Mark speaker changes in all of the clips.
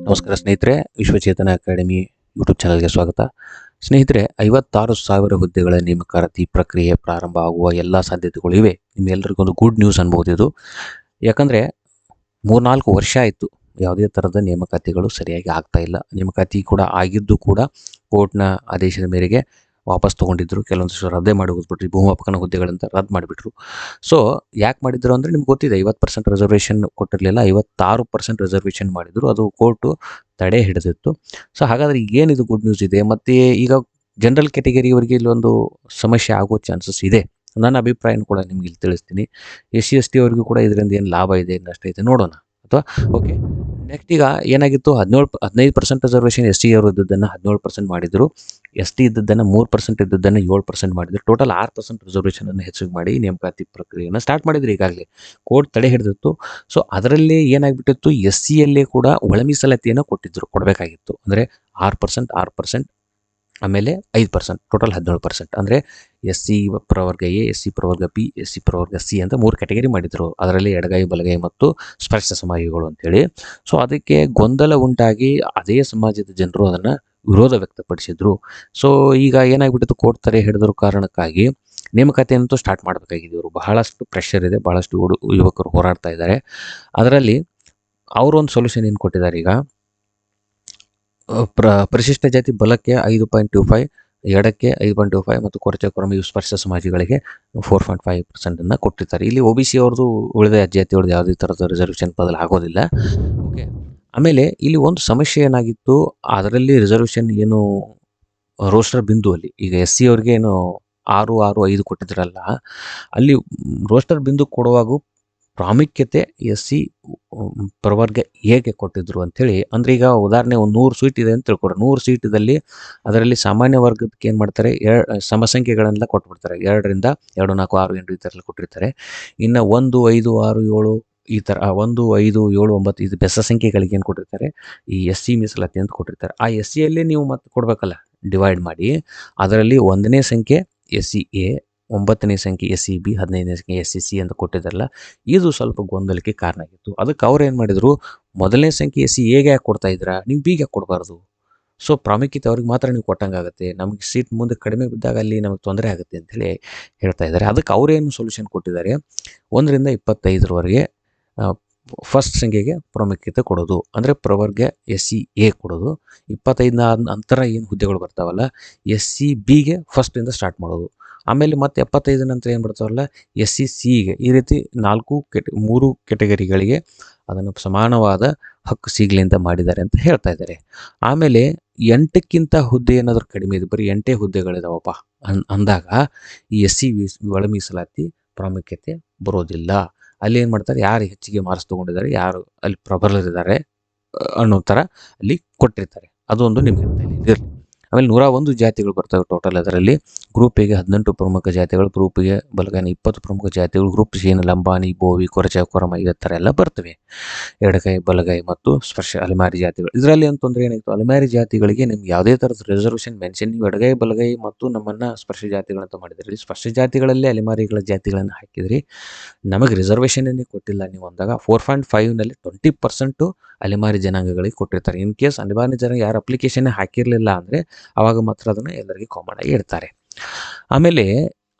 Speaker 1: ನಮಸ್ಕಾರ ಸ್ನೇಹಿತರೆ, ವಿಶ್ವಚೇತನ academy YouTube ಚಾನಲ್ಗೆ ಸ್ವಾಗತ. ಸ್ನೇಹಿತರೆ, 56,000 ಹುದ್ದೆಗಳ ನೇಮಕಾತಿ ಪ್ರಕ್ರಿಯೆ ಪ್ರಾರಂಭ ಆಗುವ ಎಲ್ಲ ಸಾಧ್ಯತೆಗಳು ಇವೆ. ನಿಮ್ಮೆಲ್ಲರಿಗೊಂದು ಗುಡ್ ನ್ಯೂಸ್ ಅನ್ಬೋದು ಇದು. ಯಾಕಂದರೆ 3-4 ವರ್ಷ ಆಯಿತು ಯಾವುದೇ ಥರದ ನೇಮಕಾತಿಗಳು ಸರಿಯಾಗಿ ಆಗ್ತಾ ಇಲ್ಲ. ನೇಮಕಾತಿ ಕೂಡ ಆಗಿದ್ದು ಕೂಡ ಕೋರ್ಟ್ನ ಆದೇಶದ ಮೇರೆಗೆ ವಾಪಸ್ ತೊಗೊಂಡಿದ್ರು. ಕೆಲವೊಂದಿಷ್ಟು ರದ್ದೇ ಮಾಡಿ ಹೋಗ್ಬಿಟ್ರು. ಭೂಮಾಪಕನ ಹುದ್ದೆಗಳಂತ ರದ್ದು ಮಾಡಿಬಿಟ್ರು. ಸೊ ಯಾಕೆ ಮಾಡಿದ್ರು ಅಂದರೆ ನಿಮ್ಗೆ ಗೊತ್ತಿದೆ, 50% ರಿಸರ್ವೇಷನ್ ಕೊಟ್ಟಿರಲಿಲ್ಲ, 56% ರಿಸರ್ವೇಷನ್ ಮಾಡಿದ್ರು. ಅದು ಕೋರ್ಟು ತಡೆ ಹಿಡಿದಿತ್ತು. ಸೊ ಹಾಗಾದರೆ ಏನಿದು ಗುಡ್ ನ್ಯೂಸ್ ಇದೆ. ಮತ್ತು ಈಗ ಜನರಲ್ ಕ್ಯಾಟಗರಿಯವರಿಗೆ ಇಲ್ಲೊಂದು ಸಮಸ್ಯೆ ಆಗೋ ಚಾನ್ಸಸ್ ಇದೆ. ನನ್ನ ಅಭಿಪ್ರಾಯನೂ ಕೂಡ ನಿಮ್ಗೆ ಇಲ್ಲಿ ತಿಳಿಸ್ತೀನಿ. SC ST ಅವರಿಗೂ ಕೂಡ ಇದರಿಂದ ಏನು ಲಾಭ ಇದೆ, ನಷ್ಟ ಇದೆ ನೋಡೋಣ. ಅಥವಾ ಓಕೆ, ನೆಕ್ಸ್ಟ್ ಈಗ ಏನಾಗಿತ್ತು, 15% ರಿಸರ್ವೇಷನ್ SC ಅವರು ಇದ್ದದ್ದನ್ನು 17% ಮಾಡಿದರು. ST ಇದ್ದದ್ದನ್ನು 3% ಇದ್ದದ್ದನ್ನು 7% ಮಾಡಿದ್ರು. ಟೋಟಲ್ 6% ರಿಸರ್ವೇಷನನ್ನು ಹೆಚ್ಚಿಗೆ ಮಾಡಿ ನೇಮಕಾತಿ ಪ್ರಕ್ರಿಯೆಯನ್ನು ಸ್ಟಾರ್ಟ್ ಮಾಡಿದ್ರು. ಈಗಾಗಲೇ ಕೋರ್ಟ್ ತಡೆ ಹಿಡಿದಿತ್ತು. ಸೊ ಅದರಲ್ಲಿ ಏನಾಗ್ಬಿಟ್ಟಿತ್ತು, SCಯಲ್ಲೇ ಕೂಡ ಒಳ ಮೀಸಲಾತಿಯನ್ನು ಕೊಡಬೇಕಾಗಿತ್ತು. ಅಂದರೆ 6%, ಆಮೇಲೆ 5%, ಟೋಟಲ್ 17%. ಅಂದರೆ SC ಪ್ರವರ್ಗ A, SC ಪ್ರವರ್ಗ B, SC ಪ್ರವರ್ಗ C ಅಂತ 3 ಕ್ಯಾಟಗರಿ ಮಾಡಿದರು. ಅದರಲ್ಲಿ ಎಡಗೈ, ಬಲಗೈ ಮತ್ತು ಸ್ಪರ್ಶ ಸಮಾಹಿಗಳು ಅಂತೇಳಿ. ಸೊ ಅದಕ್ಕೆ ಗೊಂದಲ ಉಂಟಾಗಿ ಅದೇ ಸಮಾಜದ ಜನರು ಅದನ್ನು ವಿರೋಧ ವ್ಯಕ್ತಪಡಿಸಿದ್ರು. ಸೊ ಈಗ ಏನಾಗ್ಬಿಟ್ಟಿತ್ತು, ಕೋರ್ಟ್ ತಡೆ ಹಿಡಿದ್ರ ಕಾರಣಕ್ಕಾಗಿ ನೇಮಕಾತಿಯಂತೂ ಸ್ಟಾರ್ಟ್ ಮಾಡಬೇಕಾಗಿದೆ. ಇವರು ಬಹಳಷ್ಟು ಪ್ರೆಷರ್ ಇದೆ, ಬಹಳಷ್ಟು ಯುವಕರು ಹೋರಾಡ್ತಾ ಇದ್ದಾರೆ. ಅದರಲ್ಲಿ ಅವರೊಂದು ಸೊಲ್ಯೂಷನ್ ಏನು ಕೊಟ್ಟಿದ್ದಾರೆ, ಈಗ ಪರಿಶಿಷ್ಟ ಜಾತಿ ಬಲಕ್ಕೆ 5.25, ಎಡಕ್ಕೆ 5.25 ಮತ್ತು ಕೊರಚೆ ಕೊರಮೆ ಸ್ಪರ್ಶ ಸಮಾಜಿಗಳಿಗೆ 4.5% ಕೊಟ್ಟಿರ್ತಾರೆ. ಇಲ್ಲಿ OBC ಅವ್ರದ್ದು, ಉಳಿದ ಜಾತಿಯವ್ರದ್ದು ಯಾವುದೇ ಥರದ ರಿಸರ್ವೇಷನ್ ಬದಲಾಗೋದಿಲ್ಲ. ಓಕೆ, ಆಮೇಲೆ ಇಲ್ಲಿ ಒಂದು ಸಮಸ್ಯೆ ಏನಾಗಿತ್ತು, ಅದರಲ್ಲಿ ರಿಸರ್ವೇಷನ್ ಏನು ರೋಸ್ಟರ್ ಬಿಂದುವಲ್ಲಿ ಈಗ SC ಅವ್ರಿಗೆ ಏನು 6, 6, 5 ಕೊಟ್ಟಿದ್ರಲ್ಲ, ಅಲ್ಲಿ ರೋಸ್ಟರ್ ಬಿಂದು ಕೊಡುವಾಗ ಪ್ರಾಮುಖ್ಯತೆ SC ಪ್ರವರ್ಗ Aಗೆ ಕೊಟ್ಟಿದ್ರು ಅಂಥೇಳಿ. ಅಂದರೆ ಈಗ ಉದಾಹರಣೆ ಒಂದು 100 ಸೀಟ್ ಇದೆ ಅಂತ ತಿಳ್ಕೊಡ್ರಿ. 100 ಸೀಟಿದಲ್ಲಿ ಅದರಲ್ಲಿ ಸಾಮಾನ್ಯ ವರ್ಗಕ್ಕೆ ಏನು ಮಾಡ್ತಾರೆ, ಸಮಸಂಖ್ಯೆಗಳನ್ನೆಲ್ಲ ಕೊಟ್ಬಿಡ್ತಾರೆ. 2ರಿಂದ 2, 4, 6, 8 ಈ ಥರ ಎಲ್ಲ ಕೊಟ್ಟಿರ್ತಾರೆ. ಇನ್ನು 1, 5, 6, 7 ಈ ಥರ 1, 5, 7, 9 ಇದು ಬೆಸ ಸಂಖ್ಯೆಗಳಿಗೆ ಏನು ಕೊಟ್ಟಿರ್ತಾರೆ, ಈ SC ಮೀಸಲಾತಿ ಅಂತ ಕೊಟ್ಟಿರ್ತಾರೆ. ಆ SCಯಲ್ಲೇ ನೀವು ಮತ್ತೆ ಕೊಡಬೇಕಲ್ಲ, ಡಿವೈಡ್ ಮಾಡಿ. ಅದರಲ್ಲಿ 1ನೇ ಸಂಖ್ಯೆ SCA, 9ನೇ ಸಂಖ್ಯೆ SCB, 15ನೇ ಸಂಖ್ಯೆ SCC ಅಂತ ಕೊಟ್ಟಿದ್ದಾರಲ್ಲ, ಇದು ಸ್ವಲ್ಪ ಗೊಂದಲಕ್ಕೆ ಕಾರಣ ಆಗಿತ್ತು. ಅದಕ್ಕೆ ಅವ್ರು ಏನು ಮಾಡಿದರು, ಮೊದಲನೇ ಸಂಖ್ಯೆ SCAಗೆ ಯಾಕೆ ಕೊಡ್ತಾ ಇದ್ದೀರಾ, ನೀವು Bಗೆ ಯಾಕೆ ಕೊಡಬಾರ್ದು. ಸೊ ಪ್ರಾಮುಖ್ಯತೆ ಅವ್ರಿಗೆ ಮಾತ್ರ ನೀವು ಕೊಟ್ಟಂಗಾಗುತ್ತೆ. ನಮಗೆ ಸೀಟ್ ಮುಂದೆ ಕಡಿಮೆ ಬಿದ್ದಾಗ ಅಲ್ಲಿ ನಮಗೆ ತೊಂದರೆ ಆಗುತ್ತೆ ಅಂಥೇಳಿ ಹೇಳ್ತಾ ಇದ್ದಾರೆ. ಅದಕ್ಕೆ ಅವರೇನು ಸೊಲ್ಯೂಷನ್ ಕೊಟ್ಟಿದ್ದಾರೆ, 1ರಿಂದ 25ರವರೆಗೆ ಫಸ್ಟ್ ಸಂಖ್ಯೆಗೆ ಪ್ರಾಮುಖ್ಯತೆ ಕೊಡೋದು, ಅಂದರೆ ಪ್ರವರ್ಗ SCA ಕೊಡೋದು. 25ನ ನಂತರ ಏನು ಹುದ್ದೆಗಳು ಬರ್ತಾವಲ್ಲ, SCBಗೆ ಫಸ್ಟಿಂದ ಸ್ಟಾರ್ಟ್ ಮಾಡೋದು. ಆಮೇಲೆ ಮತ್ತೆ 75 ನಂತರ ಏನು ಬರ್ತಾವಲ್ಲ, SCCಗೆ. ಈ ರೀತಿ 3 ಕ್ಯಾಟಗರಿಗಳಿಗೆ ಅದನ್ನು ಸಮಾನವಾದ ಹಕ್ಕು ಸಿಗಲಿ ಅಂತ ಮಾಡಿದ್ದಾರೆ ಅಂತ ಹೇಳ್ತಾ ಇದ್ದಾರೆ. ಆಮೇಲೆ 8ಕ್ಕಿಂತ ಹುದ್ದೆ ಏನಾದರೂ ಕಡಿಮೆ ಇದೆ, ಬರೀ 8 ಹುದ್ದೆಗಳಿದಾವಪ್ಪ ಅಂದಾಗ ಈ SC ಒಳ ಮೀಸಲಾತಿ ಪ್ರಾಮುಖ್ಯತೆ ಬರೋದಿಲ್ಲ. ಅಲ್ಲಿ ಏನು ಮಾಡ್ತಾರೆ, ಯಾರು ಹೆಚ್ಚಿಗೆ ಮಾರ್ಕ್ಸ್ ತೊಗೊಂಡಿದ್ದಾರೆ, ಯಾರು ಅಲ್ಲಿ ಪ್ರಬಲರಿದ್ದಾರೆ ಅನ್ನೋ ಥರ ಅಲ್ಲಿ ಕೊಟ್ಟಿರ್ತಾರೆ. ಅದೊಂದು ನಿಮಗೆ ಇರಲಿ. ಆಮೇಲೆ 101 ಜಾತಿಗಳು ಬರ್ತವೆ ಟೋಟಲ್. ಅದರಲ್ಲಿ ಗ್ರೂಪ್ ಎಗೆ 18 ಪ್ರಮುಖ ಜಾತಿಗಳು, ಗ್ರೂಪ್ಗೆ ಬಲಗೈನ 20 ಪ್ರಮುಖ ಜಾತಿಗಳು, ಗ್ರೂಪ್ ಸಿ ಲಂಬಾಣಿ, ಬೋವಿ, ಕೊರಚ ಕೊರಮ ಈ ಥರ ಎಲ್ಲ ಬರ್ತವೆ. ಎಡಗೈ, ಬಲಗೈ ಮತ್ತು ಸ್ಪರ್ಶ ಅಲೆಮಾರಿ ಜಾತಿಗಳು. ಇದರಲ್ಲಿ ಅಂತಂದರೆ ಏನಾಯಿತು, ಅಲೆಮಾರಿ ಜಾತಿಗಳಿಗೆ ನಿಮ್ಗೆ ಯಾವುದೇ ಥರದ ರಿಸರ್ವೇಷನ್ ಮೆನ್ಷನ್, ನೀವು ಎಡಗೈ, ಬಲಗೈ ಮತ್ತು ನಮ್ಮನ್ನು ಸ್ಪರ್ಶ ಜಾತಿಗಳಂತ ಮಾಡಿದ್ರಿ. ಸ್ಪರ್ಶ ಜಾತಿಗಳಲ್ಲಿ ಅಲೆಮಾರಿಗಳ ಜಾತಿಗಳನ್ನು ಹಾಕಿದ್ರಿ, ನಮಗೆ ರಿಸರ್ವೇಷನ್ನೇ ಕೊಟ್ಟಿಲ್ಲ ನೀವು ಅಂದಾಗ 4.5ನಲ್ಲಿ 20% ಅಲೆಮಾರಿ ಜನಾಂಗಗಳಿಗೆ ಕೊಟ್ಟಿರ್ತಾರೆ. ಇನ್ ಕೇಸ್ ಅಲೆಮಾರಿ ಜನ ಯಾರು ಅಪ್ಲಿಕೇಶನ್ನೇ ಹಾಕಿರಲಿಲ್ಲ ಅಂದರೆ ಆವಾಗ ಮಾತ್ರ ಅದನ್ನು ಎಲ್ಲರಿಗೂ ಕಾಮನ್ ಆಗಿ ಇಡ್ತಾರೆ. ಆಮೇಲೆ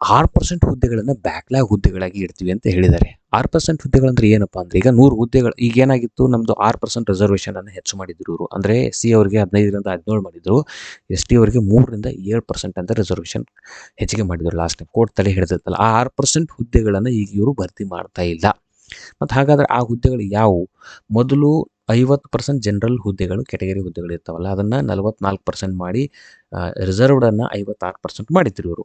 Speaker 1: 6% ಹುದ್ದೆಗಳನ್ನು ಬ್ಯಾಕ್ಲಾಗ್ ಹುದ್ದೆಗಳಾಗಿ ಇಡ್ತೀವಿ ಅಂತ ಹೇಳಿದ್ದಾರೆ. 6% ಹುದ್ದೆಗಳಂದ್ರೆ ಏನಪ್ಪ ಅಂದರೆ, ಈಗ 100 ಹುದ್ದೆಗಳು, ಈಗ ಏನಾಗಿತ್ತು, ನಮ್ಮದು 6% ರಿಸರ್ವೇಷನನ್ನು ಹೆಚ್ಚು ಮಾಡಿದ್ರು ಇವರು. ಅಂದರೆ SC ಅವರಿಗೆ 15ರಿಂದ 17 ಮಾಡಿದರು, ST ಅವರಿಗೆ 3ರಿಂದ 7% ಅಂತ ರಿಸರ್ವೇಷನ್ ಹೆಚ್ಚಿಗೆ ಮಾಡಿದರು. ಲಾಸ್ಟ್ ಟೈಮ್ ಕೋರ್ಟ್ ತಡೆ ಹಿಡಿದಿತ್ತಲ್ಲ, ಆ 6% ಹುದ್ದೆಗಳನ್ನು ಈಗ ಇವರು ಭರ್ತಿ ಮಾಡ್ತಾ ಇಲ್ಲ. ಮತ್ತು ಹಾಗಾದರೆ ಆ ಹುದ್ದೆಗಳು ಯಾವುವು, ಮೊದಲು 50% ಜನರಲ್ ಹುದ್ದೆಗಳು, ಕ್ಯಾಟಗರಿ ಹುದ್ದೆಗಳು ಇರ್ತಾವಲ್ಲ, ಅದನ್ನು 44% ಮಾಡಿ ರಿಸರ್ವ್ಡನ್ನು 56% ಮಾಡಿದ್ರು ಇವರು.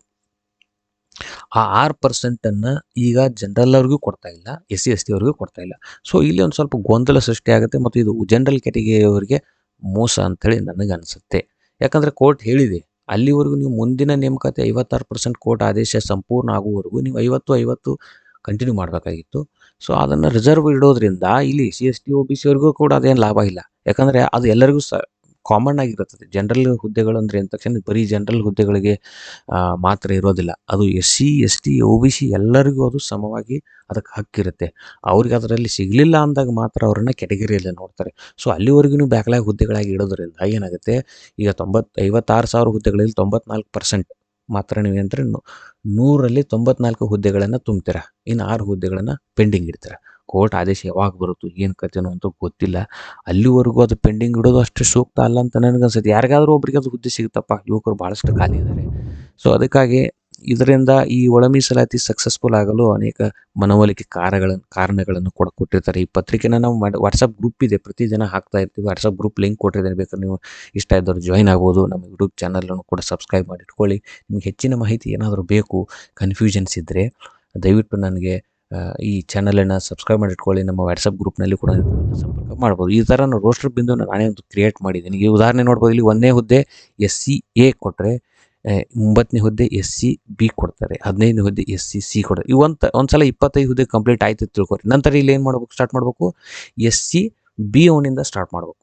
Speaker 1: ಆ 6%ಅನ್ನು ಈಗ ಜನರಲ್ ಅವ್ರಿಗೂ ಕೊಡ್ತಾ ಇಲ್ಲ, SC ST ಅವ್ರಿಗೂ ಕೊಡ್ತಾ ಇಲ್ಲ. ಸೊ ಇಲ್ಲಿ ಒಂದು ಸ್ವಲ್ಪ ಗೊಂದಲ ಸೃಷ್ಟಿಯಾಗುತ್ತೆ ಮತ್ತು ಇದು ಜನರಲ್ ಕ್ಯಾಟಗರಿಯವರಿಗೆ ಮೋಸ ಅಂಥೇಳಿ ನನಗೆ ಅನಿಸುತ್ತೆ. ಯಾಕಂದರೆ ಕೋರ್ಟ್ ಹೇಳಿದೆ, ಅಲ್ಲಿವರೆಗೂ ನೀವು ಮುಂದಿನ ನೇಮಕಾತಿ 56% ಕೋರ್ಟ್ ಆದೇಶ ಸಂಪೂರ್ಣ ಆಗುವವರೆಗೂ ನೀವು 50 ಕಂಟಿನ್ಯೂ ಮಾಡಬೇಕಾಗಿತ್ತು. ಸೊ ಅದನ್ನು ರಿಸರ್ವ್ ಇಡೋದ್ರಿಂದ ಇಲ್ಲಿ SC ST OBC ಅವ್ರಿಗೂ ಕೂಡ ಅದೇನು ಲಾಭ ಇಲ್ಲ. ಯಾಕಂದರೆ ಅದು ಎಲ್ಲರಿಗೂ ಕಾಮನ್ ಆಗಿರುತ್ತದೆ. ಜನರಲ್ ಹುದ್ದೆಗಳು ಅಂದರೆ ಅಂದ ತಕ್ಷಣ ಬರೀ ಜನರಲ್ ಹುದ್ದೆಗಳಿಗೆ ಮಾತ್ರ ಇರೋದಿಲ್ಲ. ಅದು SC, ST, OBC ಎಲ್ಲರಿಗೂ ಅದು ಸಮವಾಗಿ ಅದಕ್ಕೆ ಹಕ್ಕಿರುತ್ತೆ. ಅವ್ರಿಗೆ ಅದರಲ್ಲಿ ಸಿಗಲಿಲ್ಲ ಅಂದಾಗ ಮಾತ್ರ ಅವರನ್ನು ಕ್ಯಾಟಗರಿಯಲ್ಲಿ ನೋಡ್ತಾರೆ. ಸೊ ಅಲ್ಲಿವರೆಗೂ ಬ್ಯಾಕ್ಲಾಗ್ ಹುದ್ದೆಗಳಾಗಿ ಇಡೋದ್ರಿಂದ ಏನಾಗುತ್ತೆ, ಈಗ 56,000 ಹುದ್ದೆಗಳಲ್ಲಿ 94% ಮಾತ್ರ ನೀವೇಂದ್ರೆ 100ರಲ್ಲಿ 94 ಹುದ್ದೆಗಳನ್ನು ತುಂಬ್ತೀರ. ಇನ್ನು 6 ಹುದ್ದೆಗಳನ್ನು ಪೆಂಡಿಂಗ್ ಇಡ್ತೀರ. ಕೋರ್ಟ್ ಆದೇಶ ಯಾವಾಗ ಬರುತ್ತೋ ಏನು ಕಥೆನೋ ಅಂತ ಗೊತ್ತಿಲ್ಲ. ಅಲ್ಲಿವರೆಗೂ ಅದು ಪೆಂಡಿಂಗ್ ಇಡೋದು ಅಷ್ಟು ಸೂಕ್ತ ಅಲ್ಲ ಅಂತ ನನಗನ್ಸುತ್ತೆ. ಯಾರಿಗಾದರೂ ಒಬ್ಬರಿಗೆ ಅದು ಹುದ್ದೆ ಸಿಗುತ್ತಪ್ಪ, ಯುವಕರು ಭಾಳಷ್ಟು ಖಾಲಿ ಇದ್ದಾರೆ. ಸೊ ಅದಕ್ಕಾಗಿ ಇದರಿಂದ ಈ ಒಳ ಮೀಸಲಾತಿ ಸಕ್ಸಸ್ಫುಲ್ ಆಗಲು ಅನೇಕ ಮನವೊಲಿಕೆ ಕಾರಣಗಳನ್ನು ಕೂಡ ಕೊಟ್ಟಿರ್ತಾರೆ. ಈ ಪತ್ರಿಕೆನ ನಾವು ವಾಟ್ಸಪ್ ಗ್ರೂಪ್ ಇದೆ, ಪ್ರತಿ ದಿನ ಹಾಕ್ತಾ ಇರ್ತೀವಿ. ವಾಟ್ಸಪ್ ಗ್ರೂಪ್ ಲಿಂಕ್ ಕೊಟ್ಟಿದ್ದೇನೆ, ಬೇಕಾದ್ರೆ ನೀವು ಇಷ್ಟ ಇದ್ದವ್ರು ಜಾಯ್ನ್ ಆಗ್ಬೋದು. ನಮ್ಮ ಯೂಟ್ಯೂಬ್ ಚಾನಲನ್ನು ಕೂಡ ಸಬ್ಸ್ಕ್ರೈಬ್ ಮಾಡಿ ಇಟ್ಕೊಳ್ಳಿ. ನಿಮ್ಗೆ ಹೆಚ್ಚಿನ ಮಾಹಿತಿ ಏನಾದರೂ ಬೇಕು, ಕನ್ಫ್ಯೂಷನ್ಸ್ ಇದ್ದರೆ ದಯವಿಟ್ಟು ನನಗೆ ಈ ಚಾನಲನ್ನು ಸಬ್ಸ್ಕ್ರೈಬ್ ಮಾಡಿ ಇಟ್ಕೊಳ್ಳಿ. ನಮ್ಮ ವಾಟ್ಸಪ್ ಗ್ರೂಪ್ನಲ್ಲಿ ಕೂಡ ಸಂಪರ್ಕ ಮಾಡ್ಬೋದು. ಈ ಥರ ನಾನು ರೋಸ್ಟರ್ ಬಿಂದು ನಾನೇ ಒಂದು ಕ್ರಿಯೇಟ್ ಮಾಡಿದ್ದೀನಿ. ಈಗ ಉದಾಹರಣೆ ನೋಡ್ಬೋದು, ಇಲ್ಲಿ 1ನೇ ಹುದ್ದೆ SCA ಕೊಟ್ಟರೆ 9ನೇ ಹುದ್ದೆ SCB ಕೊಡ್ತಾರೆ, 15ನೇ ಹುದ್ದೆ SCC ಕೊಡ್ತಾರೆ. ಇವು ಒಂದ್ಸಲ 25 ಹುದ್ದೆ ಕಂಪ್ಲೀಟ್ ಆಯ್ತು ತಿಳ್ಕೊರಿ. ನಂತರ ಇಲ್ಲಿ ಏನು ಮಾಡ್ಬೇಕು, ಸ್ಟಾರ್ಟ್ ಮಾಡಬೇಕು SCB ಅವನಿಂದ ಸ್ಟಾರ್ಟ್ ಮಾಡಬೇಕು.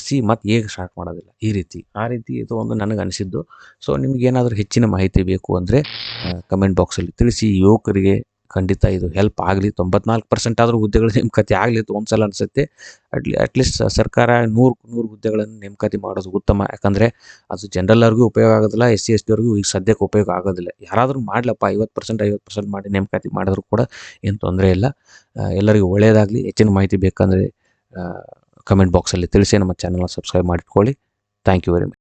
Speaker 1: SC ಮತ್ತು ಎಗೆ ಸ್ಟಾರ್ಟ್ ಮಾಡೋದಿಲ್ಲ. ಆ ರೀತಿ ಇದು ಒಂದು ನನಗೆ ಅನಿಸಿದ್ದು. ಸೊ ನಿಮಗೇನಾದರೂ ಹೆಚ್ಚಿನ ಮಾಹಿತಿ ಬೇಕು ಅಂದರೆ ಕಮೆಂಟ್ ಬಾಕ್ಸಲ್ಲಿ ತಿಳಿಸಿ. ಯುವಕರಿಗೆ ಖಂಡಿತ ಇದು ಹೆಲ್ಪ್ ಆಗಲಿ. 94% ಆದರೂ ಹುದ್ದೆಗಳ ನೇಮಕಾತಿ ಆಗಲಿ ಅಂತ ಒಂದು ಸಲ ಅನಿಸುತ್ತೆ. ಅಟ್ಲೀಸ್ಟ್ ಸರ್ಕಾರ 100 ಹುದ್ದೆಗಳನ್ನು ನೇಮಕಾತಿ ಮಾಡೋದು ಉತ್ತಮ. ಯಾಕಂದರೆ ಅದು ಜನರಲ್ಲವ್ರಿಗೂ ಉಪಯೋಗ ಆಗೋದಿಲ್ಲ, SC ST ಅವ್ರಿಗೂ ಈಗ ಸದ್ಯಕ್ಕೆ ಉಪಯೋಗ ಆಗೋದಿಲ್ಲ. ಯಾರಾದರೂ ಮಾಡಲಪ್ಪ, 50% ಮಾಡಿ ನೇಮಕಾತಿ ಮಾಡಿದ್ರು ಕೂಡ ಏನು ತೊಂದರೆ ಇಲ್ಲ. ಎಲ್ಲರಿಗೂ ಒಳ್ಳೆಯದಾಗಲಿ. ಹೆಚ್ಚಿನ ಮಾಹಿತಿ ಬೇಕಂದರೆ ಕಮೆಂಟ್ ಬಾಕ್ಸಲ್ಲಿ ತಿಳಿಸಿ. ನಮ್ಮ ಚಾನಲ್ನ ಸಬ್ಸ್ಕ್ರೈಬ್ ಮಾಡಿಟ್ಕೊಳ್ಳಿ. Thank you very much.